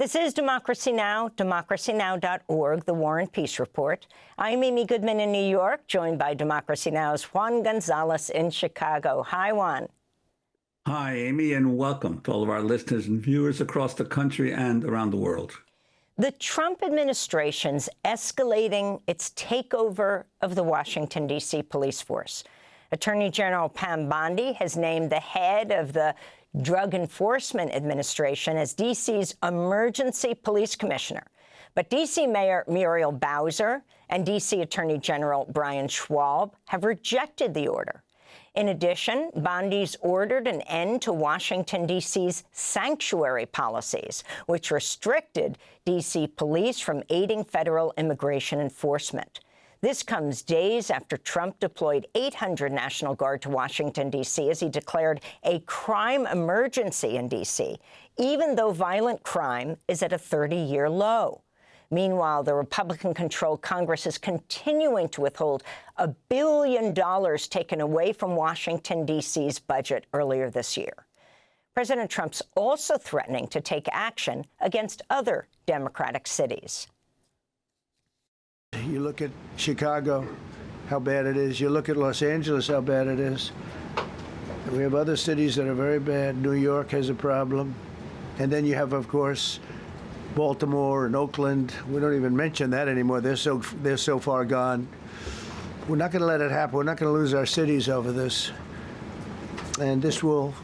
This is Democracy Now!, democracynow.org, the War and Peace Report. I'm Amy Goodman in New York, joined by Democracy Now!'s Juan Gonzalez in Chicago. Hi, Juan. Hi, Amy, and welcome to all of our listeners and viewers across the country and around the world. The Trump administration's escalating its takeover of the Washington, D.C. police force. Attorney General Pam Bondi has named the head of the Drug Enforcement Administration as D.C.'s emergency police commissioner. But D.C. Mayor Muriel Bowser and D.C. Attorney General Brian Schwab have rejected the order. In addition, Bondi's ordered an end to Washington, D.C.'s sanctuary policies, which restricted D.C. police from aiding federal immigration enforcement. This comes days after Trump deployed 800 National Guard to Washington, D.C., as he declared a crime emergency in D.C., even though violent crime is at a 30-year low. Meanwhile, the Republican-controlled Congress is continuing to withhold $1 billion taken away from Washington, D.C.'s budget earlier this year. President Trump's also threatening to take action against other Democratic cities. You look at Chicago, how bad it is. You look at Los Angeles, how bad it is. We have other cities that are very bad. New York has a problem. And then you have, of course, Baltimore and Oakland. We don't even mention that anymore. They're so far gone. We're not going to let it happen. We're not going to lose our cities over this. And this will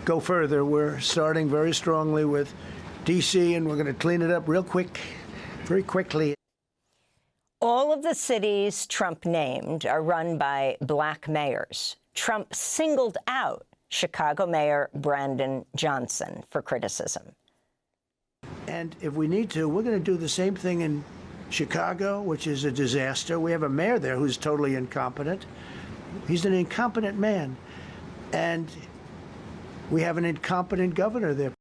go further. We're starting very strongly with D.C., and we're going to clean it up real quick, very quickly. All of the cities Trump named are run by black mayors. Trump singled out Chicago Mayor Brandon Johnson for criticism. And if we need to, we're going to do the same thing in Chicago, which is a disaster. We have a mayor there who's totally incompetent. He's an incompetent man. And we have an incompetent governor there.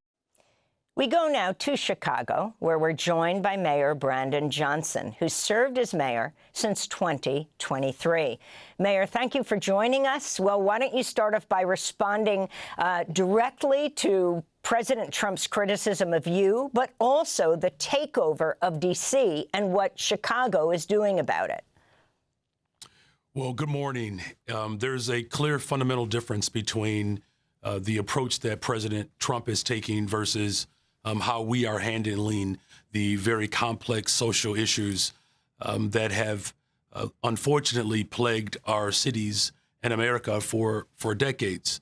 We go now to Chicago, where we're joined by Mayor Brandon Johnson, who served as mayor since 2023. Mayor, thank you for joining us. Well, why don't you start off by responding directly to President Trump's criticism of you, but also the takeover of D.C. and what Chicago is doing about it. Well, good morning. There's a clear fundamental difference between the approach that President Trump is taking versus how we are handling the very complex social issues that have unfortunately plagued our cities and America for decades.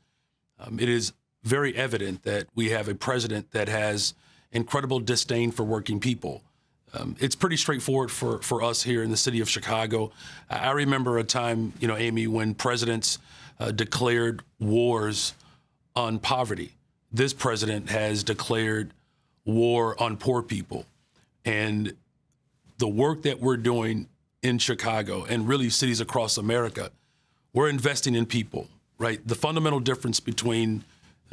It is very evident that we have a president that has incredible disdain for working people. It's pretty straightforward for us here in the city of Chicago. I remember a time, Amy, when presidents declared wars on poverty. This president has declared war on poor people. And the work that we're doing in Chicago and really cities across America, we're investing in people, right? The fundamental difference between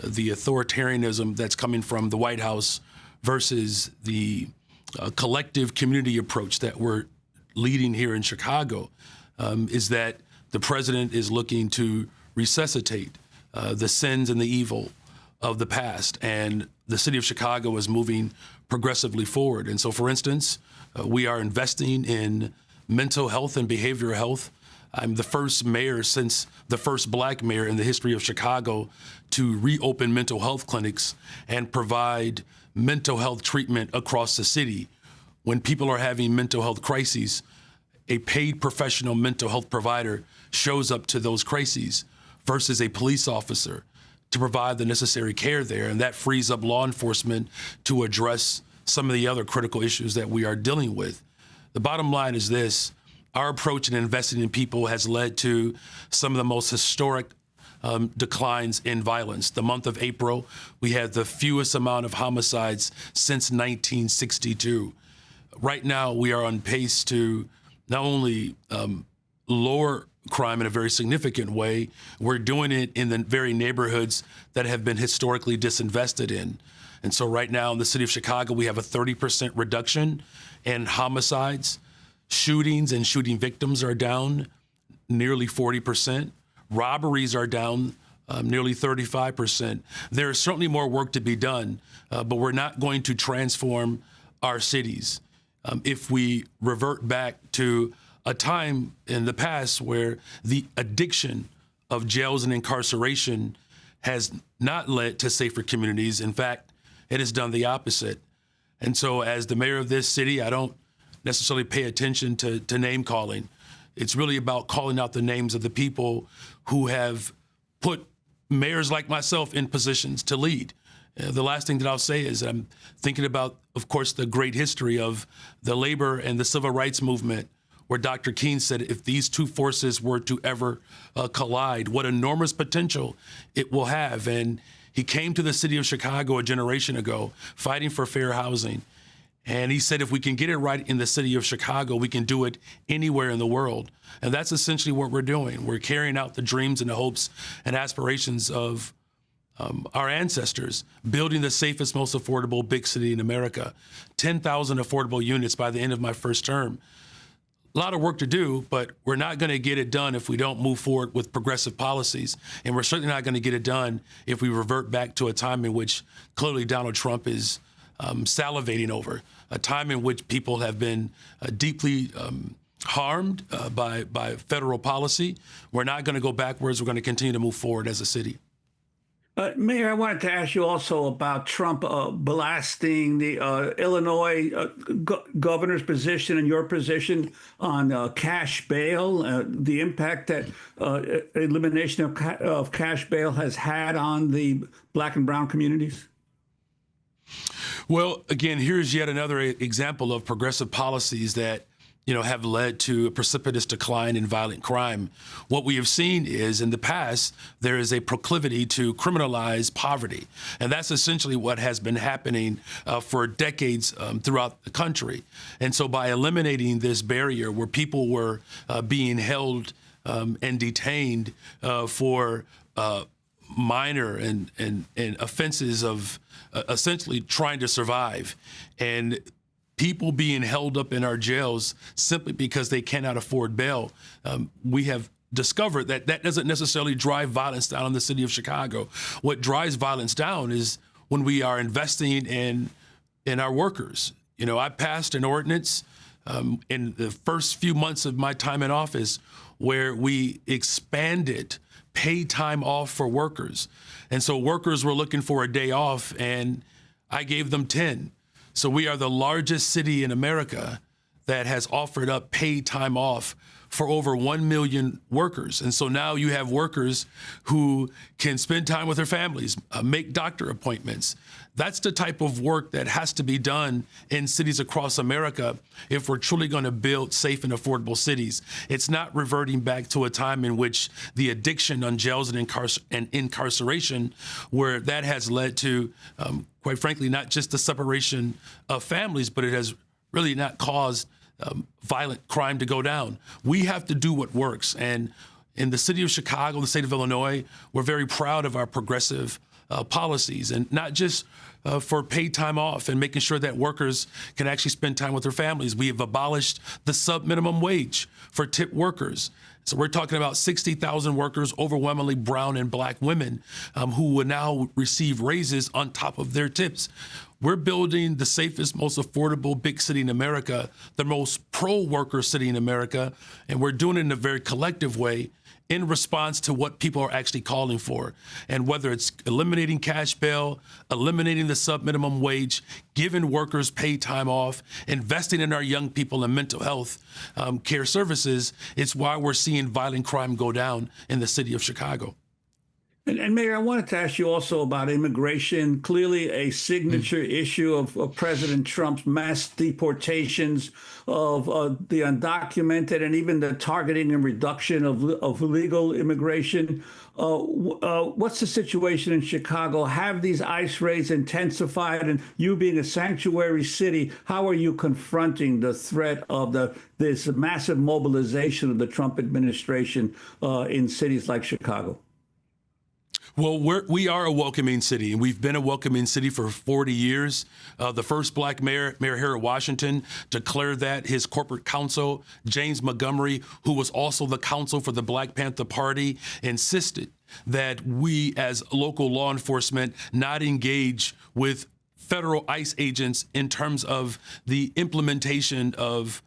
the authoritarianism that's coming from the White House versus the collective community approach that we're leading here in Chicago is that the president is looking to resuscitate the sins and the evil of the past, and the city of Chicago is moving progressively forward. And so, for instance, we are investing in mental health and behavioral health. I'm the first mayor since the first black mayor in the history of Chicago to reopen mental health clinics and provide mental health treatment across the city. When people are having mental health crises, a paid professional mental health provider shows up to those crises versus a police officer to provide the necessary care there. And that frees up law enforcement to address some of the other critical issues that we are dealing with. The bottom line is this: our approach in investing in people has led to some of the most historic declines in violence. The month of April, we had the fewest amount of homicides since 1962. Right now, we are on pace to not only lower crime in a very significant way, we're doing it in the very neighborhoods that have been historically disinvested in. And so right now in the city of Chicago, we have a 30% reduction in homicides. Shootings and shooting victims are down nearly 40%. Robberies are down nearly 35%. There is certainly more work to be done, but we're not going to transform our cities if we revert back to a time in the past where the addiction of jails and incarceration has not led to safer communities. In fact, it has done the opposite. And so as the mayor of this city, I don't necessarily pay attention to name calling. It's really about calling out the names of the people who have put mayors like myself in positions to lead. The last thing that I'll say is I'm thinking about, of course, the great history of the labor and the civil rights movement, where Dr. King said if these two forces were to ever collide, what enormous potential it will have. And he came to the city of Chicago a generation ago, fighting for fair housing. And he said, if we can get it right in the city of Chicago, we can do it anywhere in the world. And that's essentially what we're doing. We're carrying out the dreams and the hopes and aspirations of our ancestors, building the safest, most affordable big city in America, 10,000 affordable units by the end of my first term. A lot of work to do, but we're not going to get it done if we don't move forward with progressive policies. And we're certainly not going to get it done if we revert back to a time in which clearly Donald Trump is salivating over, a time in which people have been deeply harmed by federal policy. We're not going to go backwards. We're going to continue to move forward as a city. Mayor, I wanted to ask you also about Trump blasting the Illinois governor's position and your position on cash bail, the impact that elimination of cash bail has had on the Black and brown communities. Well, again, here's yet another example of progressive policies that have led to a precipitous decline in violent crime. What we have seen is in the past, there is a proclivity to criminalize poverty. And that's essentially what has been happening for decades throughout the country. And so by eliminating this barrier where people were being held and detained for minor and offenses of essentially trying to survive, and people being held up in our jails simply because they cannot afford bail, we have discovered that that doesn't necessarily drive violence down in the city of Chicago. What drives violence down is when we are investing in our workers. I passed an ordinance in the first few months of my time in office where we expanded paid time off for workers. And so workers were looking for a day off, and I gave them 10. So we are the largest city in America that has offered up paid time off for over 1 million workers. And so now you have workers who can spend time with their families, make doctor appointments. That's the type of work that has to be done in cities across America if we're truly going to build safe and affordable cities. It's not reverting back to a time in which the addiction on jails and incarceration, where that has led to, quite frankly, not just the separation of families, but it has really not caused violent crime to go down. We have to do what works. And in the city of Chicago, the state of Illinois, we're very proud of our progressive policies, and not just for paid time off and making sure that workers can actually spend time with their families. We have abolished the sub-minimum wage for tip workers. So we're talking about 60,000 workers, overwhelmingly brown and Black women, who will now receive raises on top of their tips. We're building the safest, most affordable big city in America, the most pro-worker city in America, and we're doing it in a very collective way in response to what people are actually calling for. And whether it's eliminating cash bail, eliminating the sub-minimum wage, giving workers paid time off, investing in our young people and mental health care services, it's why we're seeing violent crime go down in the city of Chicago. And Mayor, I wanted to ask you also about immigration. Clearly a signature issue of President Trump's mass deportations of the undocumented and even the targeting and reduction of illegal immigration. What's the situation in Chicago? Have these ICE raids intensified? And you being a sanctuary city, how are you confronting the threat of this massive mobilization of the Trump administration in cities like Chicago? Well, we are a welcoming city, and we've been a welcoming city for 40 years. The first Black mayor, Mayor here of Washington, declared that. His corporate counsel, James Montgomery, who was also the counsel for the Black Panther Party, insisted that we as local law enforcement not engage with federal ICE agents in terms of the implementation of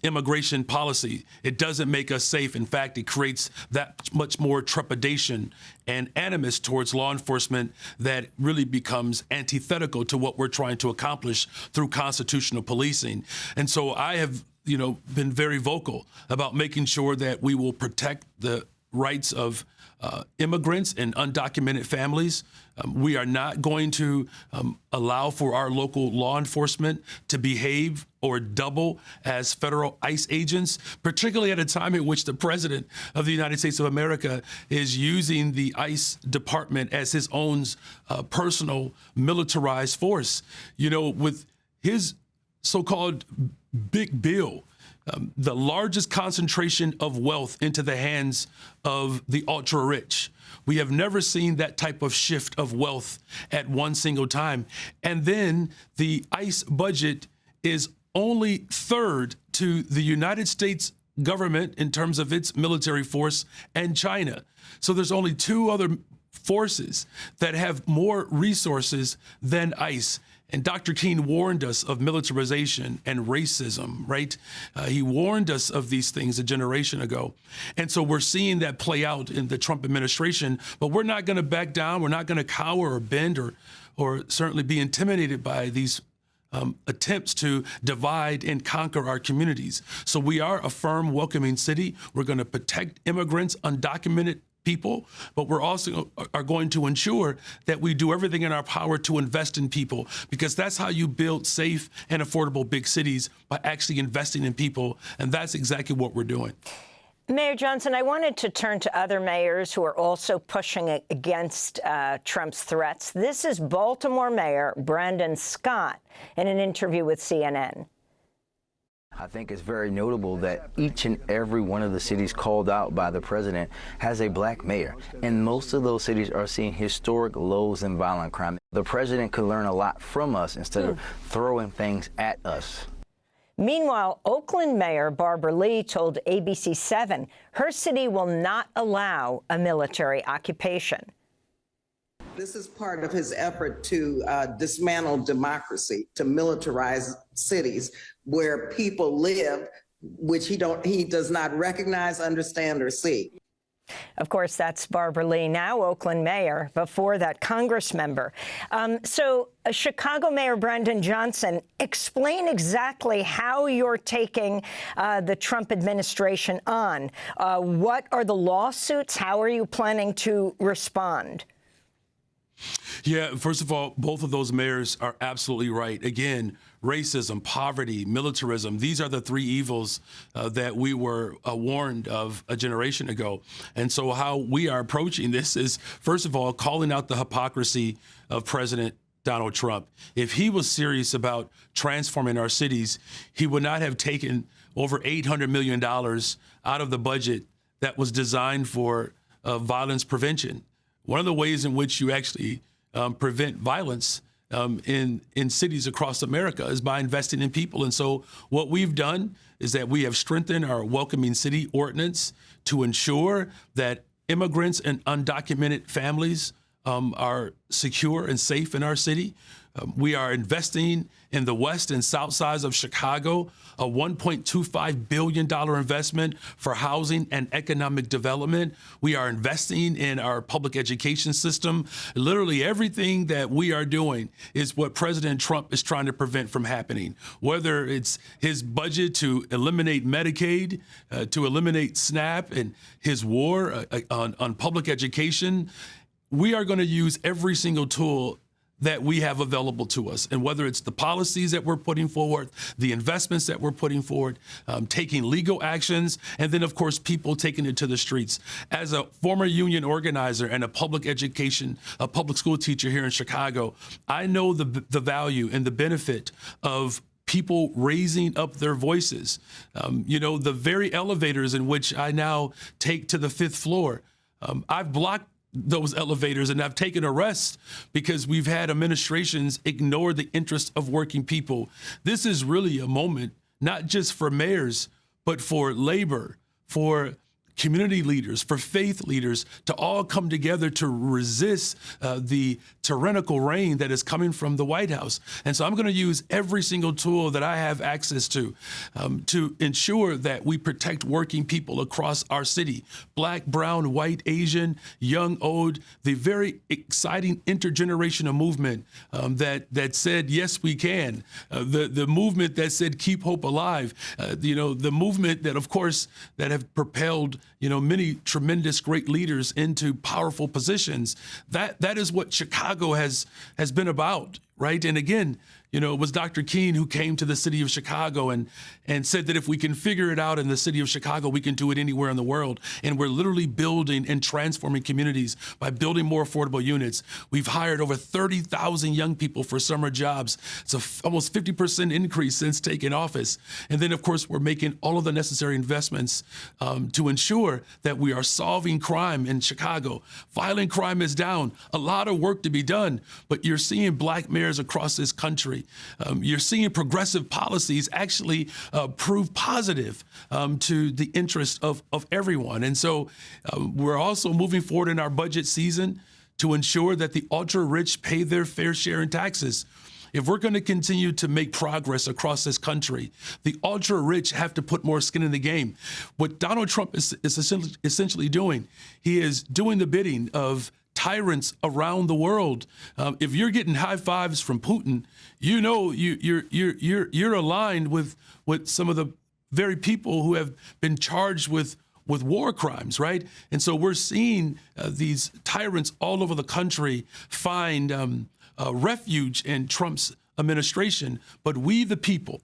immigration policy. It doesn't make us safe. In fact, it creates that much more trepidation and animus towards law enforcement that really becomes antithetical to what we're trying to accomplish through constitutional policing. And so I have, been very vocal about making sure that we will protect the rights of immigrants and undocumented families. We are not going to allow for our local law enforcement to behave or double as federal ICE agents, particularly at a time in which the President of the United States of America is using the ICE department as his own personal militarized force. With his so-called big bill, the largest concentration of wealth into the hands of the ultra-rich. We have never seen that type of shift of wealth at one single time. And then the ICE budget is only third to the United States government in terms of its military force and China. So there's only two other forces that have more resources than ICE. And Dr. King warned us of militarization and racism, right? He warned us of these things a generation ago. And so we're seeing that play out in the Trump administration, but we're not going to back down. We're not going to cower or bend or certainly be intimidated by these attempts to divide and conquer our communities. So we are a firm, welcoming city. We're going to protect immigrants, undocumented people, but we're also are going to ensure that we do everything in our power to invest in people, because that's how you build safe and affordable big cities, by actually investing in people. And that's exactly what we're doing. Mayor Johnson, I wanted to turn to other mayors who are also pushing against Trump's threats. This is Baltimore Mayor Brandon Scott in an interview with CNN. I think it's very notable that each and every one of the cities called out by the president has a black mayor, and most of those cities are seeing historic lows in violent crime. The president could learn a lot from us instead of throwing things at us. Meanwhile, Oakland Mayor Barbara Lee told ABC7 her city will not allow a military occupation. This is part of his effort to dismantle democracy, to militarize cities where people live, which he does not recognize, understand, or see. Of course, that's Barbara Lee, now Oakland mayor, before that Congress member. So Chicago Mayor Brandon Johnson, explain exactly how you're taking the Trump administration on. What are the lawsuits? How are you planning to respond? Yeah, first of all, both of those mayors are absolutely right. Again, racism, poverty, militarism, these are the three evils that we were warned of a generation ago. And so how we are approaching this is, first of all, calling out the hypocrisy of President Donald Trump. If he was serious about transforming our cities, he would not have taken over $800 million out of the budget that was designed for violence prevention. One of the ways in which you actually prevent violence in cities across America is by investing in people. And so what we've done is that we have strengthened our welcoming city ordinance to ensure that immigrants and undocumented families are secure and safe in our city. We are investing in the west and south sides of Chicago, a $1.25 billion investment for housing and economic development. We are investing in our public education system. Literally everything that we are doing is what President Trump is trying to prevent from happening, whether it's his budget to eliminate Medicaid, to eliminate SNAP, and his war on public education. We are going to use every single tool that we have available to us. And whether it's the policies that we're putting forward, the investments that we're putting forward, taking legal actions, and then, of course, people taking it to the streets. As a former union organizer and a public school teacher here in Chicago, I know the value and the benefit of people raising up their voices. The very elevators in which I now take to the 5th floor, I've blocked those elevators and I've taken arrests because we've had administrations ignore the interests of working people. This is really a moment, not just for mayors, but for labor, for community leaders, for faith leaders to all come together to resist the tyrannical reign that is coming from the White House. And so I'm going to use every single tool that I have access to ensure that we protect working people across our city, Black, brown, white, Asian, young, old, the very exciting intergenerational movement that said, yes, we can, the movement that said, keep hope alive, the movement that, of course, that have propelled many tremendous great leaders into powerful positions. That is what Chicago has been about, right? And again, it was Dr. King who came to the city of Chicago and said that if we can figure it out in the city of Chicago, we can do it anywhere in the world. And we're literally building and transforming communities by building more affordable units. We've hired over 30,000 young people for summer jobs. It's almost 50% increase since taking office. And then, of course, we're making all of the necessary investments to ensure that we are solving crime in Chicago. Violent crime is down. A lot of work to be done, but you're seeing Black mayors across this country. You're seeing progressive policies actually prove positive to the interest of everyone. And so we're also moving forward in our budget season to ensure that the ultra-rich pay their fair share in taxes. If we're going to continue to make progress across this country, the ultra-rich have to put more skin in the game. What Donald Trump is essentially doing, he is doing the bidding of tyrants around the world. If you're getting high fives from Putin, you're aligned with some of the very people who have been charged with war crimes, right? And so we're seeing these tyrants all over the country find refuge in Trump's administration. But we the people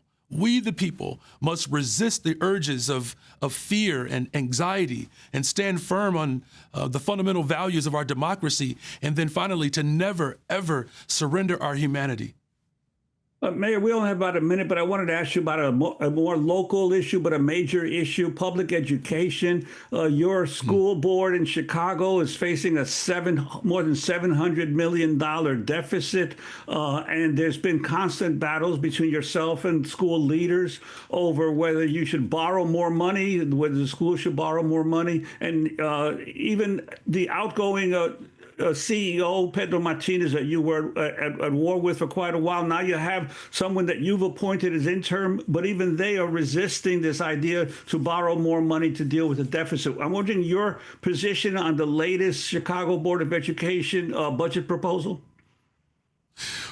must resist the urges of fear and anxiety and stand firm on the fundamental values of our democracy. And then finally, to never, ever surrender our humanity. Mayor, we only have about a minute, but I wanted to ask you about a more local issue, but a major issue, public education. Your school board in Chicago is facing a more than $700 million deficit. And there's been constant battles between yourself and school leaders over whether you should borrow more money, whether the school should borrow more money. And even the outgoing CEO, Pedro Martinez, that you were at war with for quite a while. Now you have someone that you've appointed as interim, but even they are resisting this idea to borrow more money to deal with the deficit. I'm wondering your position on the latest Chicago Board of Education budget proposal.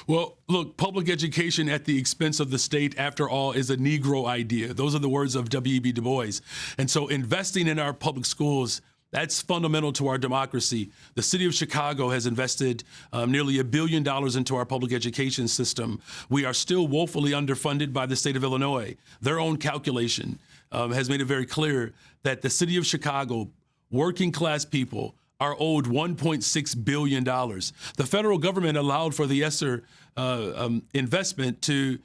Well, look, public education at the expense of the state, after all, is a Negro idea. Those are the words of W.E.B. Du Bois. And so investing in our public schools, that's fundamental to our democracy. The city of Chicago has invested nearly $1 billion into our public education system. We are still woefully underfunded by the state of Illinois. Their own calculation has made it very clear that the city of Chicago, working class people, are owed $1.6 billion. The federal government allowed for the ESSER investment to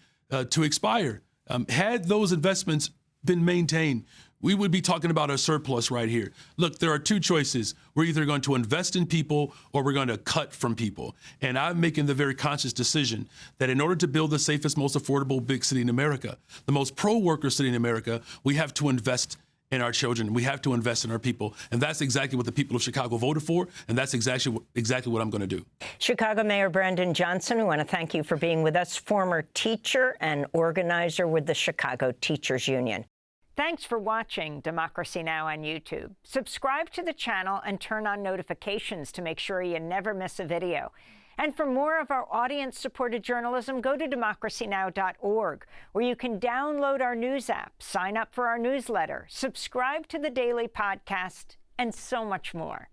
expire. Had those investments been maintained, we would be talking about a surplus right here. Look, there are two choices. We're either going to invest in people or we're going to cut from people. And I'm making the very conscious decision that in order to build the safest, most affordable big city in America, the most pro-worker city in America, we have to invest in our children. We have to invest in our people. And that's exactly what the people of Chicago voted for. And that's exactly what I'm going to do. Chicago Mayor Brandon Johnson, we want to thank you for being with us, former teacher and organizer with the Chicago Teachers Union. Thanks for watching Democracy Now! On YouTube. Subscribe to the channel and turn on notifications to make sure you never miss a video. And for more of our audience-supported journalism, go to democracynow.org, where you can download our news app, sign up for our newsletter, subscribe to the daily podcast, and so much more.